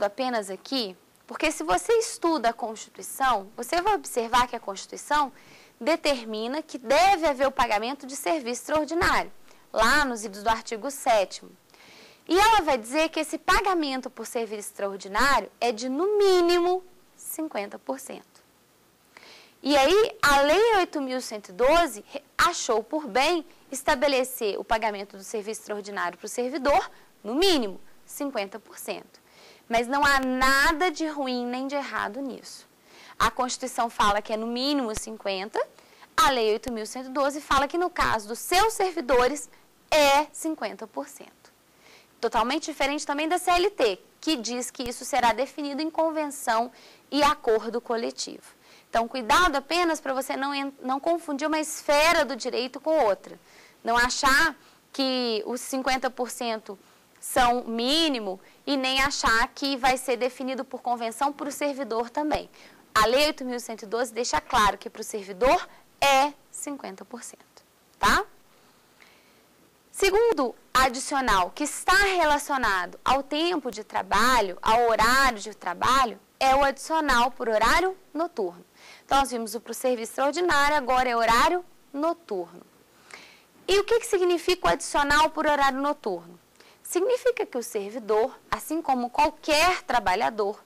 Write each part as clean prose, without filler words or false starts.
apenas aqui, porque se você estuda a Constituição, você vai observar que a Constituição determina que deve haver o pagamento de serviço extraordinário, lá nos idos do artigo 7º. E ela vai dizer que esse pagamento por serviço extraordinário é de, no mínimo, 50%. E aí, a Lei 8.112 achou por bem estabelecer o pagamento do serviço extraordinário para o servidor, no mínimo, 50%. Mas não há nada de ruim nem de errado nisso. A Constituição fala que é no mínimo 50%, a Lei 8.112 fala que no caso dos seus servidores é 50%. Totalmente diferente também da CLT, que diz que isso será definido em convenção e acordo coletivo. Então, cuidado apenas para você não confundir uma esfera do direito com outra. Não achar que os 50% são mínimo e nem achar que vai ser definido por convenção para o servidor também. A Lei 8.112 deixa claro que para o servidor é 50%, tá? Segundo adicional que está relacionado ao tempo de trabalho, ao horário de trabalho, é o adicional por horário noturno. Então, nós vimos o para o serviço extraordinário, agora é horário noturno. E o que significa o adicional por horário noturno? Significa que o servidor, assim como qualquer trabalhador,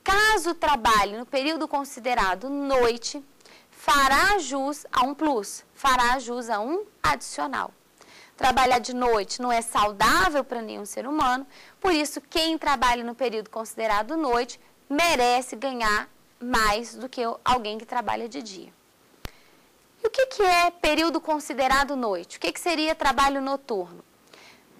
caso trabalhe no período considerado noite, fará jus a um plus, fará jus a um adicional. Trabalhar de noite não é saudável para nenhum ser humano, por isso quem trabalha no período considerado noite merece ganhar mais do que alguém que trabalha de dia. E o que é período considerado noite? O que seria trabalho noturno?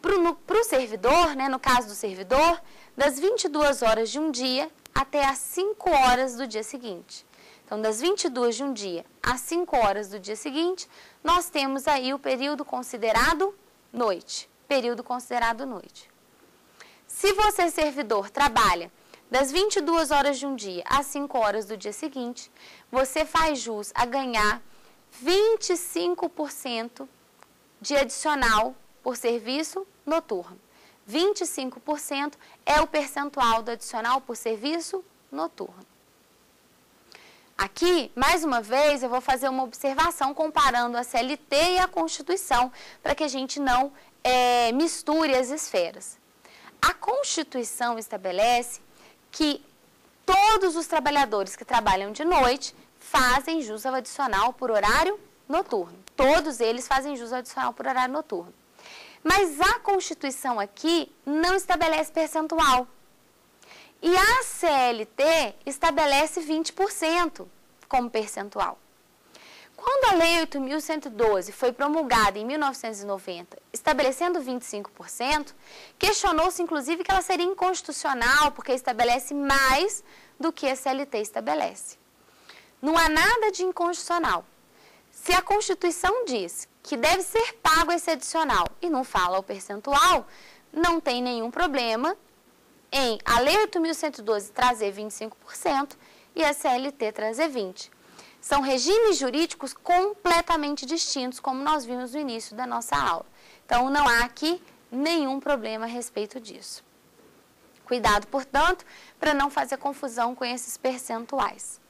Para o servidor, né, no caso do servidor, das 22 horas de um dia até as 5 horas do dia seguinte. Então, das 22 de um dia às 5 horas do dia seguinte, nós temos aí o período considerado noite. Período considerado noite. Se você, servidor, trabalha das 22 horas de um dia às 5 horas do dia seguinte, você faz jus a ganhar 25% de adicional por serviço noturno. 25% é o percentual do adicional por serviço noturno. Aqui, mais uma vez, eu vou fazer uma observação comparando a CLT e a Constituição, para que a gente não misture as esferas. A Constituição estabelece que todos os trabalhadores que trabalham de noite fazem jus ao adicional por horário noturno. Todos eles fazem jus ao adicional por horário noturno. Mas a Constituição aqui não estabelece percentual. E a CLT estabelece 20% como percentual. Quando a Lei 8.112 foi promulgada em 1990, estabelecendo 25%, questionou-se inclusive que ela seria inconstitucional, porque estabelece mais do que a CLT estabelece. Não há nada de inconstitucional. Se a Constituição diz que deve ser pago esse adicional e não fala o percentual, não tem nenhum problema em a Lei 8.112 trazer 25% e a CLT trazer 20%. São regimes jurídicos completamente distintos, como nós vimos no início da nossa aula. Então, não há aqui nenhum problema a respeito disso. Cuidado, portanto, para não fazer confusão com esses percentuais.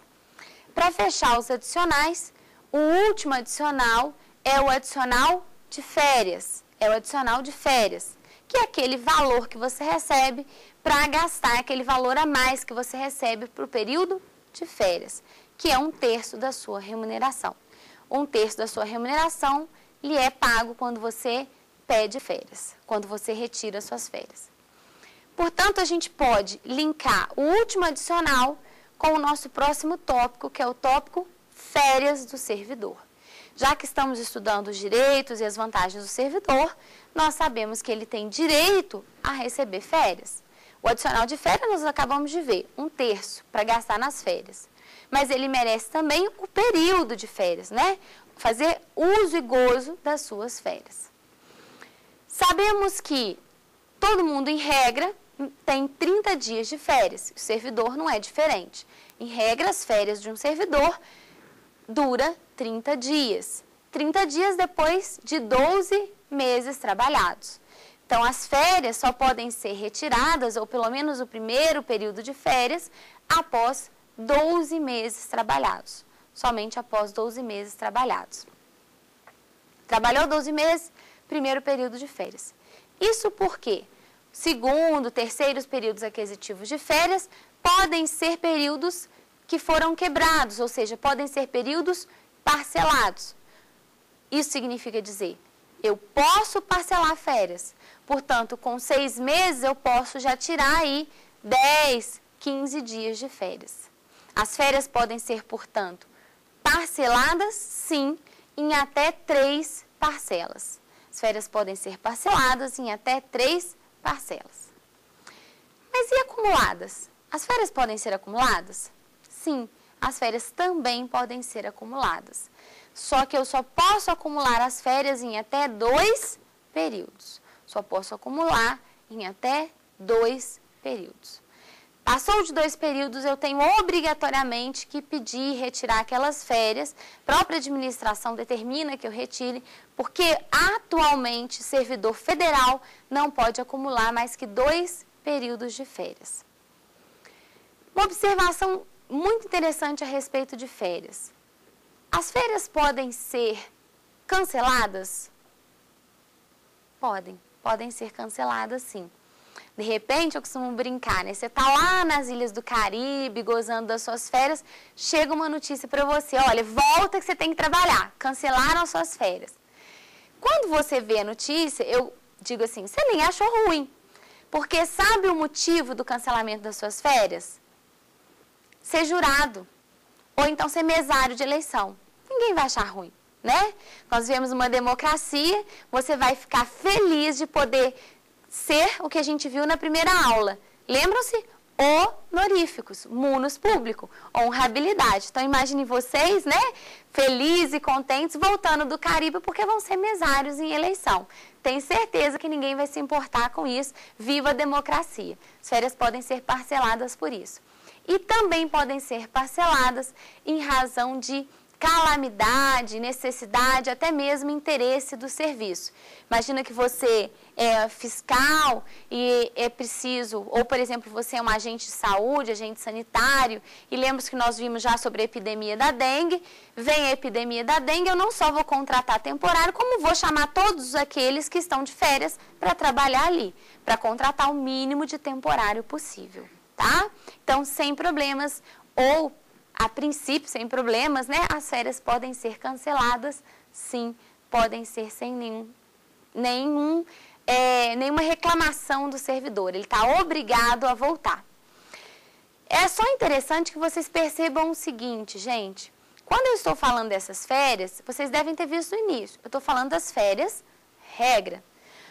Para fechar os adicionais, o último adicional é o adicional de férias. É o adicional de férias, que é aquele valor que você recebe para gastar, aquele valor a mais que você recebe para o período de férias, que é 1/3 da sua remuneração. 1/3 da sua remuneração lhe é pago quando você pede férias, quando você retira suas férias. Portanto, a gente pode linkar o último adicional com o nosso próximo tópico, que é o tópico férias do servidor. Já que estamos estudando os direitos e as vantagens do servidor, nós sabemos que ele tem direito a receber férias. O adicional de férias nós acabamos de ver, 1/3 para gastar nas férias. Mas ele merece também o período de férias, né? Fazer uso e gozo das suas férias. Sabemos que todo mundo, em regra, tem 30 dias de férias. O servidor não é diferente. Em regra, as férias de um servidor dura 30 dias. 30 dias depois de 12 meses trabalhados. Então, as férias só podem ser retiradas, ou pelo menos o primeiro período de férias, após 12 meses trabalhados. Somente após 12 meses trabalhados. Trabalhou 12 meses, primeiro período de férias. Isso porque segundo, terceiros períodos aquisitivos de férias podem ser períodos que foram quebrados, ou seja, podem ser períodos parcelados. Isso significa dizer, eu posso parcelar férias, portanto, com 6 meses eu posso já tirar aí 10, 15 dias de férias. As férias podem ser, portanto, parceladas, sim, em até 3 parcelas. As férias podem ser parceladas em até 3 parcelas. Mas e acumuladas? As férias podem ser acumuladas? Sim, as férias também podem ser acumuladas. Só que eu só posso acumular as férias em até 2 períodos. Só posso acumular em até 2 períodos. Passou de 2 períodos, eu tenho obrigatoriamente que pedir e retirar aquelas férias. A própria administração determina que eu retire, porque atualmente servidor federal não pode acumular mais que 2 períodos de férias. Uma observação muito interessante a respeito de férias. As férias podem ser canceladas? Podem ser canceladas sim. De repente, eu costumo brincar, né? Você está lá nas Ilhas do Caribe, gozando das suas férias, chega uma notícia para você, olha, volta que você tem que trabalhar, cancelaram as suas férias. Quando você vê a notícia, eu digo assim, você nem achou ruim, porque sabe o motivo do cancelamento das suas férias? Ser jurado, ou então ser mesário de eleição. Ninguém vai achar ruim, né? Nós vivemos uma democracia, você vai ficar feliz de poder ser o que a gente viu na primeira aula. Lembram-se? Honoríficos, munus público, honrabilidade. Então, imagine vocês, né, felizes e contentes, voltando do Caribe, porque vão ser mesários em eleição. Tenho certeza que ninguém vai se importar com isso. Viva a democracia. As férias podem ser parceladas por isso. E também podem ser parceladas em razão de calamidade, necessidade, até mesmo interesse do serviço. Imagina que você é fiscal e é preciso, ou por exemplo, você é um agente de saúde, agente sanitário, e lembra que nós vimos já sobre a epidemia da dengue, vem a epidemia da dengue, eu não só vou contratar temporário, como vou chamar todos aqueles que estão de férias para trabalhar ali, para contratar o mínimo de temporário possível, tá? Então, sem problemas, ou a princípio, sem problemas, né? As férias podem ser canceladas, sim, podem ser sem nenhuma reclamação do servidor. Ele está obrigado a voltar. É só interessante que vocês percebam o seguinte, gente. Quando eu estou falando dessas férias, vocês devem ter visto no início. Eu estou falando das férias regra.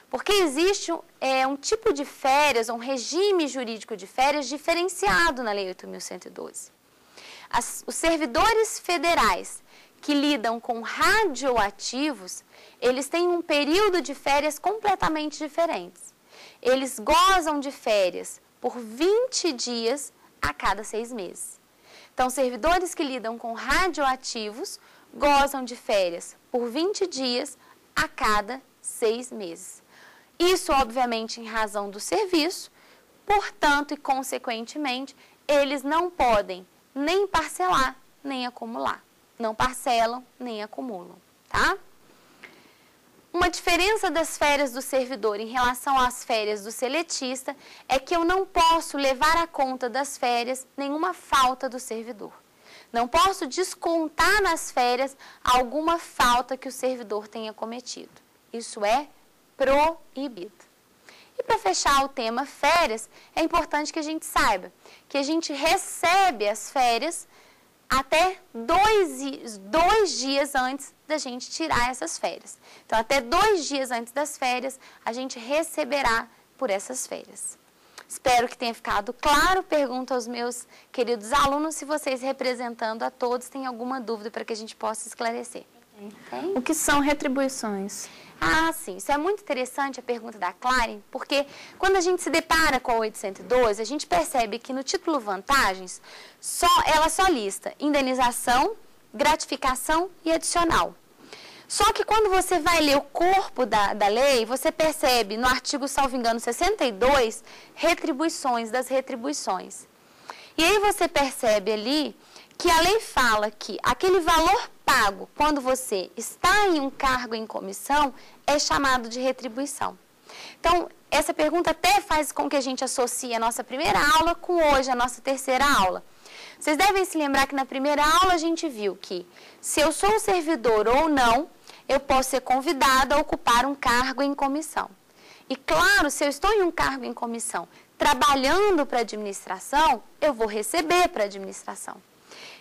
Porque existe um tipo de férias, um regime jurídico de férias diferenciado na Lei 8.112. Os servidores federais que lidam com radioativos, eles têm um período de férias completamente diferentes. Eles gozam de férias por 20 dias a cada 6 meses. Então, servidores que lidam com radioativos gozam de férias por 20 dias a cada 6 meses. Isso, obviamente, em razão do serviço, portanto e consequentemente, eles não podem nem parcelar, nem acumular. Não parcelam, nem acumulam, tá? Uma diferença das férias do servidor em relação às férias do seletista é que eu não posso levar à conta das férias nenhuma falta do servidor. Não posso descontar nas férias alguma falta que o servidor tenha cometido. Isso é proibido. E para fechar o tema férias, é importante que a gente saiba que a gente recebe as férias até 2 dias antes da gente tirar essas férias. Então, até 2 dias antes das férias, a gente receberá por essas férias. Espero que tenha ficado claro. Pergunto aos meus queridos alunos se vocês, representando a todos, têm alguma dúvida para que a gente possa esclarecer. O que são retribuições? Ah, sim. Isso é muito interessante a pergunta da Claren, porque quando a gente se depara com a 812, a gente percebe que no título vantagens, ela só lista indenização, gratificação e adicional. Só que quando você vai ler o corpo da lei, você percebe no artigo, salvo engano, 62, retribuições das retribuições. E aí você percebe ali que a lei fala que aquele valor pago quando você está em um cargo em comissão é chamado de retribuição. Então, essa pergunta até faz com que a gente associe a nossa primeira aula com hoje, a nossa terceira aula. Vocês devem se lembrar que na primeira aula a gente viu que se eu sou um servidor ou não, eu posso ser convidado a ocupar um cargo em comissão. E claro, se eu estou em um cargo em comissão trabalhando para a administração, eu vou receber para a administração.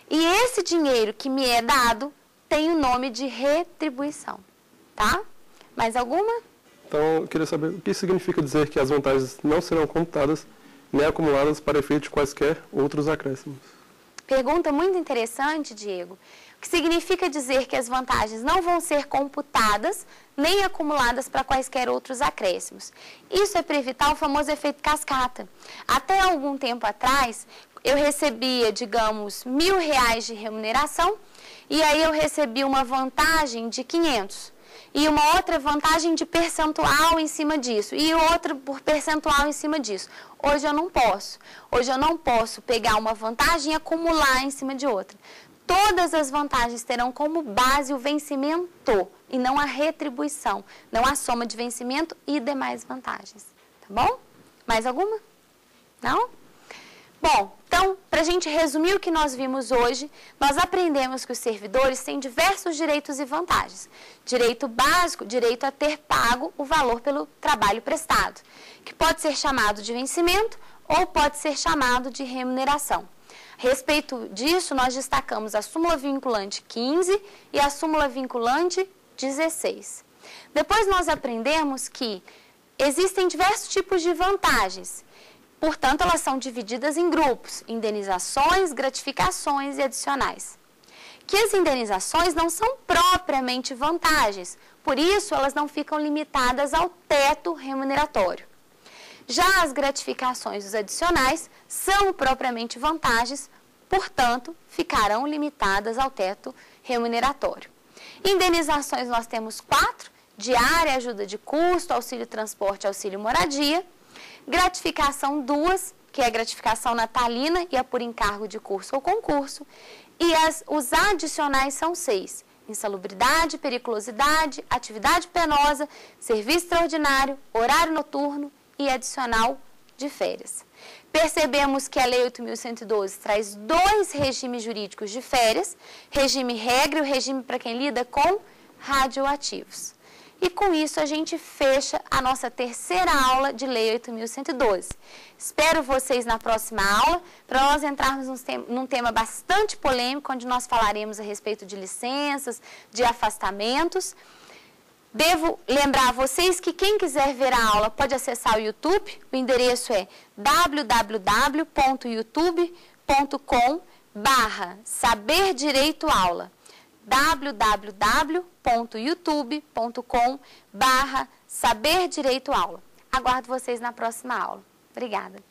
E esse dinheiro que me é dado tem o nome de retribuição, tá? Mais alguma? Então, eu queria saber o que significa dizer que as vantagens não serão computadas nem acumuladas para efeito de quaisquer outros acréscimos. Pergunta muito interessante, Diego. O que significa dizer que as vantagens não vão ser computadas nem acumuladas para quaisquer outros acréscimos. Isso é para evitar o famoso efeito cascata. Até algum tempo atrás, eu recebia, digamos, R$1.000 de remuneração e aí eu recebia uma vantagem de 500. E uma outra vantagem de percentual em cima disso, e outra por percentual em cima disso. Hoje eu não posso. Hoje eu não posso pegar uma vantagem e acumular em cima de outra. Todas as vantagens terão como base o vencimento e não a retribuição, não a soma de vencimento e demais vantagens. Tá bom? Mais alguma? Não? Bom, então, para a gente resumir o que nós vimos hoje, nós aprendemos que os servidores têm diversos direitos e vantagens. Direito básico, direito a ter pago o valor pelo trabalho prestado, que pode ser chamado de vencimento ou pode ser chamado de remuneração. A respeito disso, nós destacamos a súmula vinculante 15 e a súmula vinculante 16. Depois nós aprendemos que existem diversos tipos de vantagens. Portanto, elas são divididas em grupos, indenizações, gratificações e adicionais. Que as indenizações não são propriamente vantagens, por isso elas não ficam limitadas ao teto remuneratório. Já as gratificações e os adicionais são propriamente vantagens, portanto, ficarão limitadas ao teto remuneratório. Indenizações nós temos 4, diária, ajuda de custo, auxílio transporte, auxílio moradia. Gratificação 2, que é a gratificação natalina e é por encargo de curso ou concurso. E os adicionais são 6, insalubridade, periculosidade, atividade penosa, serviço extraordinário, horário noturno e adicional de férias. Percebemos que a Lei 8.112 traz 2 regimes jurídicos de férias, regime regra e o regime para quem lida com radioativos. E com isso a gente fecha a nossa terceira aula de Lei 8.112. Espero vocês na próxima aula para nós entrarmos num tema bastante polêmico, onde nós falaremos a respeito de licenças, de afastamentos. Devo lembrar a vocês que quem quiser ver a aula pode acessar o YouTube. O endereço é www.youtube.com/saberdireitoaula. www.youtube.com/saberdireitoaula. Aguardo vocês na próxima aula. Obrigada.